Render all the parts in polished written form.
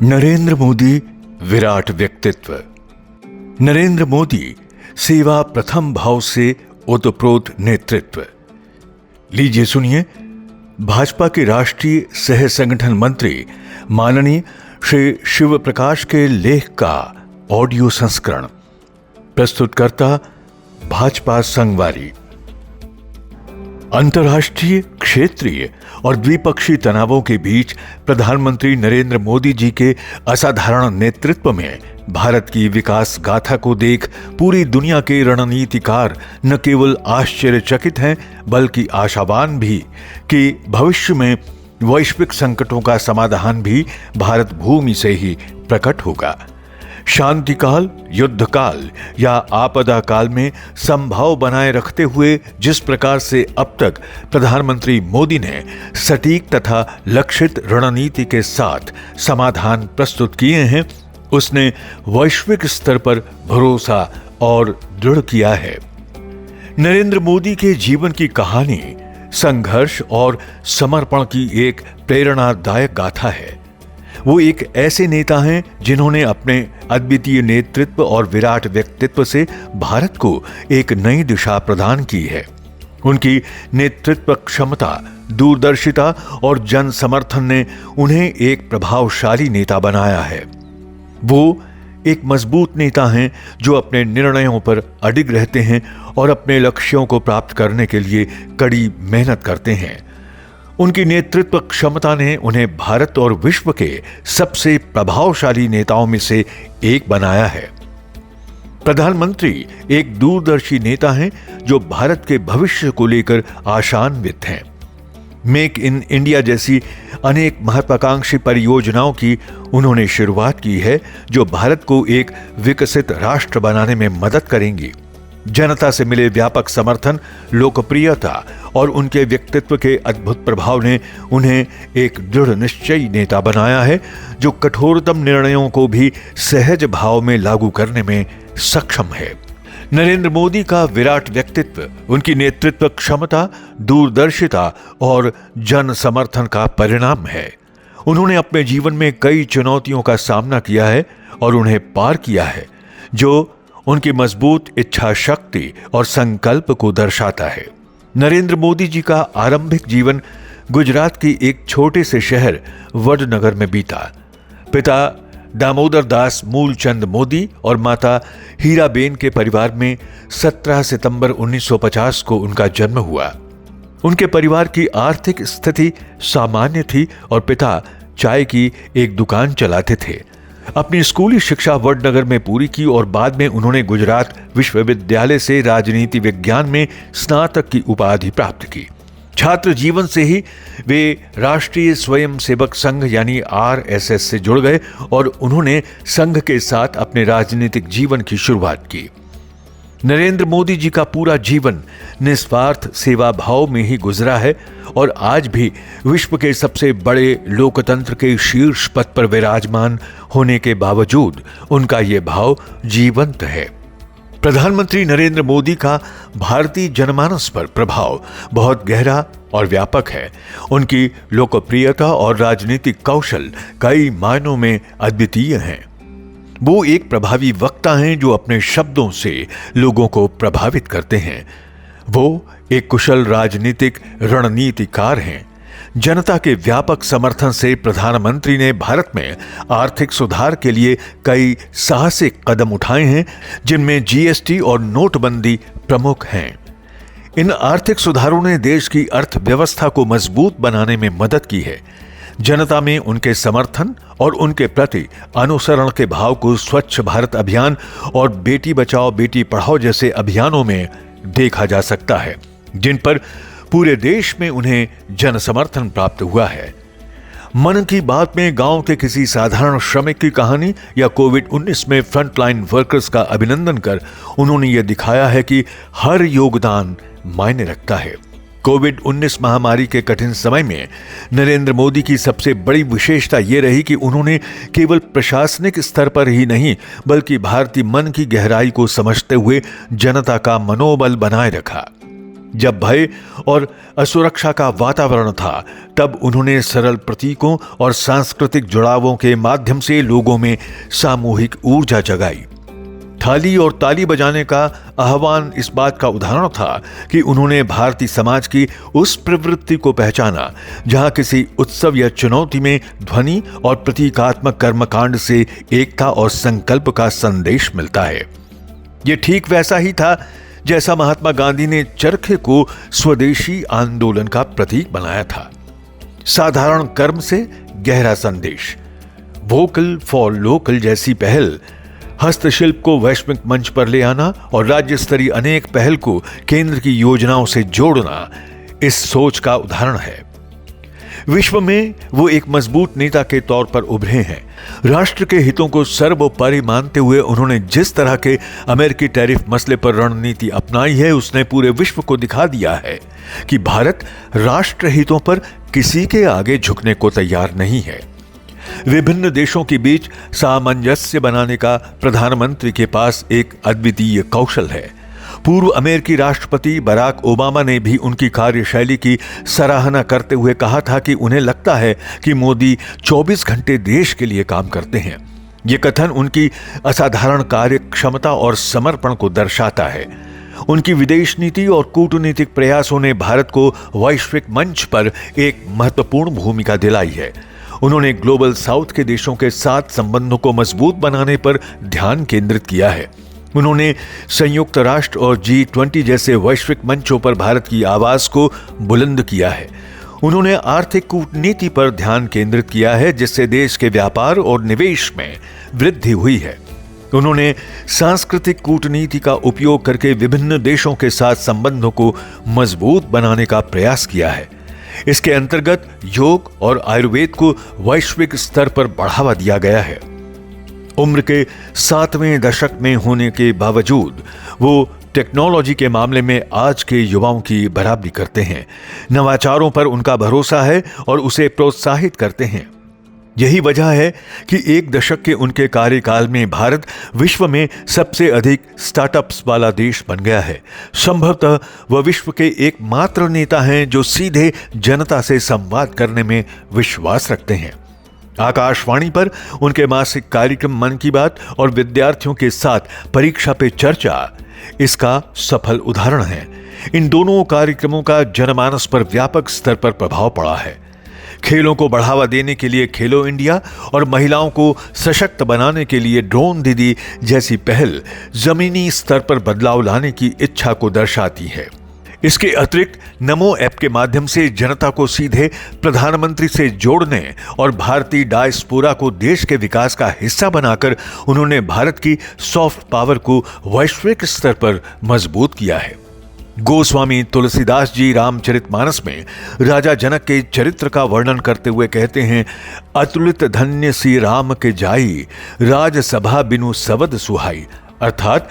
नरेंद्र मोदी विराट व्यक्तित्व। नरेंद्र मोदी सेवा प्रथम भाव से ओतप्रोत नेतृत्व। लीजिए सुनिए भाजपा के राष्ट्रीय सह संगठन मंत्री माननीय श्री शिव प्रकाश के लेख का ऑडियो संस्करण। प्रस्तुतकर्ता भाजपा संगवारी। अंतर्राष्ट्रीय, क्षेत्रीय और द्विपक्षीय तनावों के बीच प्रधानमंत्री नरेंद्र मोदी जी के असाधारण नेतृत्व में भारत की विकास गाथा को देख पूरी दुनिया के रणनीतिकार न केवल आश्चर्यचकित हैं बल्कि आशावान भी कि भविष्य में वैश्विक संकटों का समाधान भी भारत भूमि से ही प्रकट होगा। शांति काल, युद्ध काल या आपदा काल में समभाव बनाए रखते हुए जिस प्रकार से अब तक प्रधानमंत्री मोदी ने सटीक तथा लक्षित रणनीति के साथ समाधान प्रस्तुत किए हैं, उसने वैश्विक स्तर पर भरोसा और दृढ़ किया है। नरेंद्र मोदी के जीवन की कहानी संघर्ष और समर्पण की एक प्रेरणादायक गाथा है। वो एक ऐसे नेता हैं जिन्होंने अपने अद्वितीय नेतृत्व और विराट व्यक्तित्व से भारत को एक नई दिशा प्रदान की है। उनकी नेतृत्व क्षमता, दूरदर्शिता और जन समर्थन ने उन्हें एक प्रभावशाली नेता बनाया है। वो एक मजबूत नेता हैं जो अपने निर्णयों पर अडिग रहते हैं और अपने लक्ष्यों को प्राप्त करने के लिए कड़ी मेहनत करते हैं। उनकी नेतृत्व क्षमता ने उन्हें भारत और विश्व के सबसे प्रभावशाली नेताओं में से एक बनाया है। प्रधानमंत्री एक दूरदर्शी नेता हैं जो भारत के भविष्य को लेकर आशान्वित हैं। मेक इन इंडिया जैसी अनेक महत्वाकांक्षी परियोजनाओं की उन्होंने शुरुआत की है जो भारत को एक विकसित राष्ट्र बनाने में मदद करेंगी। जनता से मिले व्यापक समर्थन, लोकप्रियता और उनके व्यक्तित्व के अद्भुत प्रभाव ने उन्हें एक दृढ़ निश्चयी नेता बनाया है जो कठोरतम निर्णयों को भी सहज भाव में लागू करने में सक्षम है। नरेंद्र मोदी का विराट व्यक्तित्व, उनकी नेतृत्व क्षमता, दूरदर्शिता और जन समर्थन का परिणाम है। उन्होंने अपने जीवन में कई चुनौतियों का सामना किया है और उन्हें पार किया है, जो उनकी मजबूत इच्छा शक्ति और संकल्प को दर्शाता है। नरेंद्र मोदी जी का आरंभिक जीवन गुजरात की एक छोटे से शहर वडनगर में बीता। पिता दामोदर दास मूलचंद मोदी और माता हीराबेन के परिवार में 17 सितंबर 1950 को उनका जन्म हुआ। उनके परिवार की आर्थिक स्थिति सामान्य थी और पिता चाय की एक दुकान चलाते थे। अपनी स्कूली शिक्षा वडनगर में पूरी की और बाद में उन्होंने गुजरात विश्वविद्यालय से राजनीति विज्ञान में स्नातक की उपाधि प्राप्त की। छात्र जीवन से ही वे राष्ट्रीय स्वयंसेवक संघ यानी RSS से जुड़ गए और उन्होंने संघ के साथ अपने राजनीतिक जीवन की शुरुआत की। नरेंद्र मोदी जी का पूरा जीवन निस्वार्थ सेवा भाव में ही गुजरा है और आज भी विश्व के सबसे बड़े लोकतंत्र के शीर्ष पद पर विराजमान होने के बावजूद उनका ये भाव जीवंत है। प्रधानमंत्री नरेंद्र मोदी का भारतीय जनमानस पर प्रभाव बहुत गहरा और व्यापक है। उनकी लोकप्रियता और राजनीतिक कौशल कई मायनों में अद्वितीय हैं। वो एक प्रभावी वक्ता हैं जो अपने शब्दों से लोगों को प्रभावित करते हैं। वो एक कुशल राजनीतिक रणनीतिकार हैं। जनता के व्यापक समर्थन से प्रधानमंत्री ने भारत में आर्थिक सुधार के लिए कई साहसिक कदम उठाए हैं, जिनमें GST और नोटबंदी प्रमुख हैं। इन आर्थिक सुधारों ने देश की अर्थव्यवस्था को मजबूत बनाने में मदद की है। जनता में उनके समर्थन और उनके प्रति अनुसरण के भाव को स्वच्छ भारत अभियान और बेटी बचाओ बेटी पढ़ाओ जैसे अभियानों में देखा जा सकता है, जिन पर पूरे देश में उन्हें जन समर्थन प्राप्त हुआ है। मन की बात में गांव के किसी साधारण श्रमिक की कहानी या कोविड-19 में फ्रंटलाइन वर्कर्स का अभिनंदन कर उन्होंने यह दिखाया है कि हर योगदान मायने रखता है। कोविड-19 महामारी के कठिन समय में नरेंद्र मोदी की सबसे बड़ी विशेषता यह रही कि उन्होंने केवल प्रशासनिक स्तर पर ही नहीं बल्कि भारतीय मन की गहराई को समझते हुए जनता का मनोबल बनाए रखा। जब भय और असुरक्षा का वातावरण था, तब उन्होंने सरल प्रतीकों और सांस्कृतिक जुड़ावों के माध्यम से लोगों में सामूहिक ऊर्जा जगाई। थाली और ताली बजाने का आह्वान इस बात का उदाहरण था कि उन्होंने भारतीय समाज की उस प्रवृत्ति को पहचाना जहां किसी उत्सव या चुनौती में ध्वनि और प्रतीकात्मक कर्मकांड से एकता और संकल्प का संदेश मिलता है। यह ठीक वैसा ही था जैसा महात्मा गांधी ने चरखे को स्वदेशी आंदोलन का प्रतीक बनाया था। साधारण कर्म से गहरा संदेश। वोकल फॉर लोकल जैसी पहल, हस्तशिल्प को वैश्विक मंच पर ले आना और राज्य स्तरीय अनेक पहल को केंद्र की योजनाओं से जोड़ना इस सोच का उदाहरण है। विश्व में वो एक मजबूत नेता के तौर पर उभरे हैं। राष्ट्र के हितों को सर्वोपरि मानते हुए उन्होंने जिस तरह के अमेरिकी टैरिफ मसले पर रणनीति अपनाई है, उसने पूरे विश्व को दिखा दिया है कि भारत राष्ट्र हितों पर किसी के आगे झुकने को तैयार नहीं है। विभिन्न देशों के बीच सामंजस्य बनाने का प्रधानमंत्री के पास एक अद्वितीय कौशल है। पूर्व अमेरिकी राष्ट्रपति बराक ओबामा ने भी उनकी कार्यशैली की सराहना करते हुए कहा था कि उन्हें लगता है कि मोदी 24 घंटे देश के लिए काम करते हैं। ये कथन उनकी असाधारण कार्य क्षमता और समर्पण को दर्शाता है। उनकी विदेश नीति और कूटनीतिक प्रयासों ने भारत को वैश्विक मंच पर एक महत्वपूर्ण भूमिका दिलाई है। उन्होंने ग्लोबल साउथ के देशों के साथ संबंधों को मजबूत बनाने पर ध्यान केंद्रित किया है। उन्होंने संयुक्त राष्ट्र और G20 जैसे वैश्विक मंचों पर भारत की आवाज को बुलंद किया है। उन्होंने आर्थिक कूटनीति पर ध्यान केंद्रित किया है, जिससे देश के व्यापार और निवेश में वृद्धि हुई है। उन्होंने सांस्कृतिक कूटनीति का उपयोग करके विभिन्न देशों के साथ संबंधों को मजबूत बनाने का प्रयास किया है। इसके अंतर्गत योग और आयुर्वेद को वैश्विक स्तर पर बढ़ावा दिया गया है। उम्र के 7वें दशक में होने के बावजूद वो टेक्नोलॉजी के मामले में आज के युवाओं की बराबरी करते हैं। नवाचारों पर उनका भरोसा है और उसे प्रोत्साहित करते हैं। यही वजह है कि एक दशक के उनके कार्यकाल में भारत विश्व में सबसे अधिक स्टार्टअप्स वाला देश बन गया है। संभवतः वह विश्व के एकमात्र नेता हैं जो सीधे जनता से संवाद करने में विश्वास रखते हैं। आकाशवाणी पर उनके मासिक कार्यक्रम मन की बात और विद्यार्थियों के साथ परीक्षा पे चर्चा इसका सफल उदाहरण है। इन दोनों कार्यक्रमों का जनमानस पर व्यापक स्तर पर प्रभाव पड़ा है। खेलों को बढ़ावा देने के लिए खेलो इंडिया और महिलाओं को सशक्त बनाने के लिए ड्रोन दीदी जैसी पहल जमीनी स्तर पर बदलाव लाने की इच्छा को दर्शाती है। इसके अतिरिक्त नमो ऐप के माध्यम से जनता को सीधे प्रधानमंत्री से जोड़ने और भारतीय डायस्पोरा को देश के विकास का हिस्सा बनाकर उन्होंने भारत की सॉफ्ट पावर को वैश्विक स्तर पर मजबूत किया है। गोस्वामी तुलसीदास जी रामचरितमानस में राजा जनक के चरित्र का वर्णन करते हुए कहते हैं, अतुलित धन्य सी राम के जाई, राजसभा बिनु सवद सुहाई। अर्थात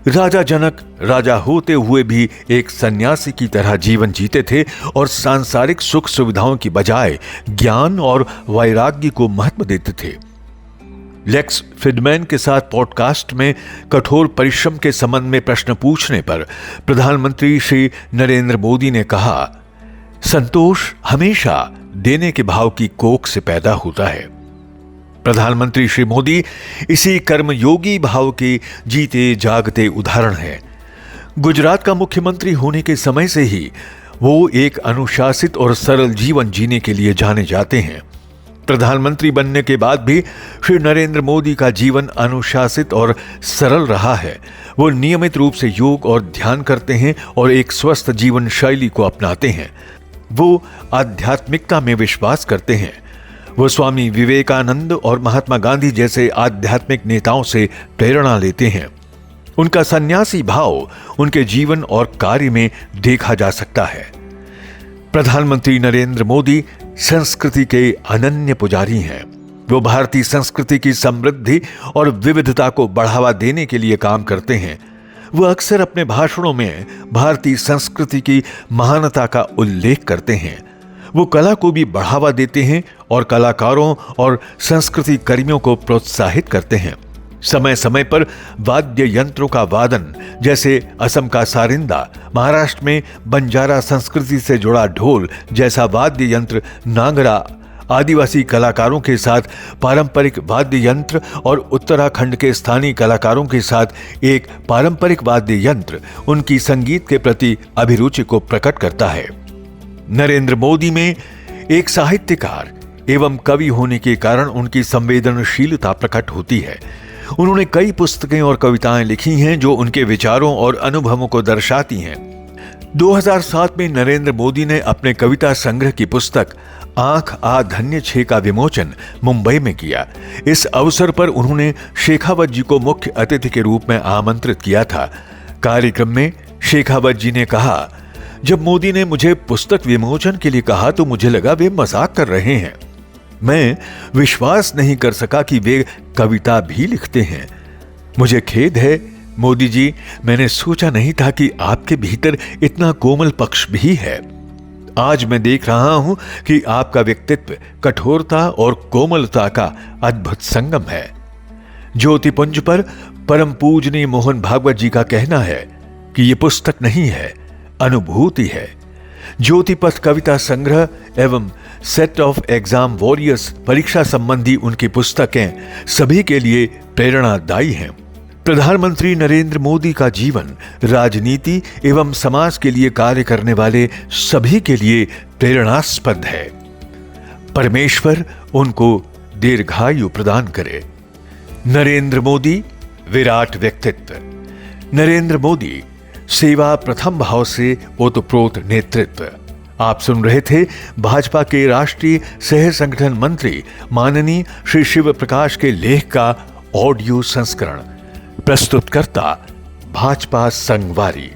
राजा जनक राजा होते हुए भी एक सन्यासी की तरह जीवन जीते थे और सांसारिक सुख सुविधाओं की बजाय ज्ञान और वैराग्य को महत्व देते थे। लेक्स फ्रिडमैन के साथ पॉडकास्ट में कठोर परिश्रम के संबंध में प्रश्न पूछने पर प्रधानमंत्री श्री नरेंद्र मोदी ने कहा, संतोष हमेशा देने के भाव की कोख से पैदा होता है। प्रधानमंत्री श्री मोदी इसी कर्मयोगी भाव के जीते जागते उदाहरण है। गुजरात का मुख्यमंत्री होने के समय से ही वो एक अनुशासित और सरल जीवन जीने के लिए जाने जाते हैं। प्रधानमंत्री बनने के बाद भी श्री नरेंद्र मोदी का जीवन अनुशासित और सरल रहा है। वो नियमित रूप से योग और ध्यान करते हैं और एक स्वस्थ जीवन शैली को अपनाते हैं। वो आध्यात्मिकता में विश्वास करते हैं। वो स्वामी विवेकानंद और महात्मा गांधी जैसे आध्यात्मिक नेताओं से प्रेरणा लेते हैं। उनका सन्यासी भाव उनके जीवन और कार्य में देखा जा सकता है। प्रधानमंत्री नरेंद्र मोदी संस्कृति के अनन्य पुजारी हैं। वो भारतीय संस्कृति की समृद्धि और विविधता को बढ़ावा देने के लिए काम करते हैं। वो अक्सर अपने भाषणों में भारतीय संस्कृति की महानता का उल्लेख करते हैं। वो कला को भी बढ़ावा देते हैं और कलाकारों और संस्कृति कर्मियों को प्रोत्साहित करते हैं। समय समय पर वाद्य यंत्रों का वादन, जैसे असम का सारिंदा, महाराष्ट्र में बंजारा संस्कृति से जुड़ा ढोल जैसा वाद्य यंत्र नांगरा, आदिवासी कलाकारों के साथ पारंपरिक वाद्य यंत्र और उत्तराखंड के स्थानीय कलाकारों के साथ एक पारंपरिक वाद्य यंत्र उनकी संगीत के प्रति अभिरुचि को प्रकट करता है। नरेंद्र मोदी में एक साहित्यकार एवं कवि होने के कारण उनकी संवेदनशीलता प्रकट होती है। उन्होंने कई पुस्तकें और कविताएं लिखी हैं जो उनके विचारों और अनुभवों को दर्शाती हैं। 2007 में नरेंद्र मोदी ने अपने कविता संग्रह की पुस्तक आंख आ धन्य छे का विमोचन मुंबई में किया। इस अवसर पर उन्होंने शेखावत जी को मुख्य अतिथि के रूप में आमंत्रित किया था। कार्यक्रम में शेखावत जी ने कहा, जब मोदी ने मुझे पुस्तक विमोचन के लिए कहा तो मुझे लगा वे मजाक कर रहे हैं। मैं विश्वास नहीं कर सका कि वे कविता भी लिखते हैं। मुझे खेद है मोदी जी, मैंने सोचा नहीं था कि आपके भीतर इतना कोमल पक्ष भी है। आज मैं देख रहा हूं कि आपका व्यक्तित्व कठोरता और कोमलता का अद्भुत संगम है। ज्योतिपुंज पर परम पूजनीय मोहन भागवत जी का कहना है कि यह पुस्तक नहीं है, अनुभूति है। ज्योतिपथ कविता संग्रह एवं सेट ऑफ एग्जाम वॉरियर्स परीक्षा संबंधी उनकी पुस्तकें सभी के लिए प्रेरणादायी हैं। प्रधानमंत्री नरेंद्र मोदी का जीवन राजनीति एवं समाज के लिए कार्य करने वाले सभी के लिए प्रेरणास्पद है। परमेश्वर उनको दीर्घायु प्रदान करे। नरेंद्र मोदी विराट व्यक्तित्व। नरेंद्र मोदी सेवा प्रथम भाव से ओतप्रोत नेतृत्व। आप सुन रहे थे भाजपा के राष्ट्रीय सह संगठन मंत्री माननीय श्री शिव प्रकाश के लेख का ऑडियो संस्करण। प्रस्तुतकर्ता भाजपा संगवारी।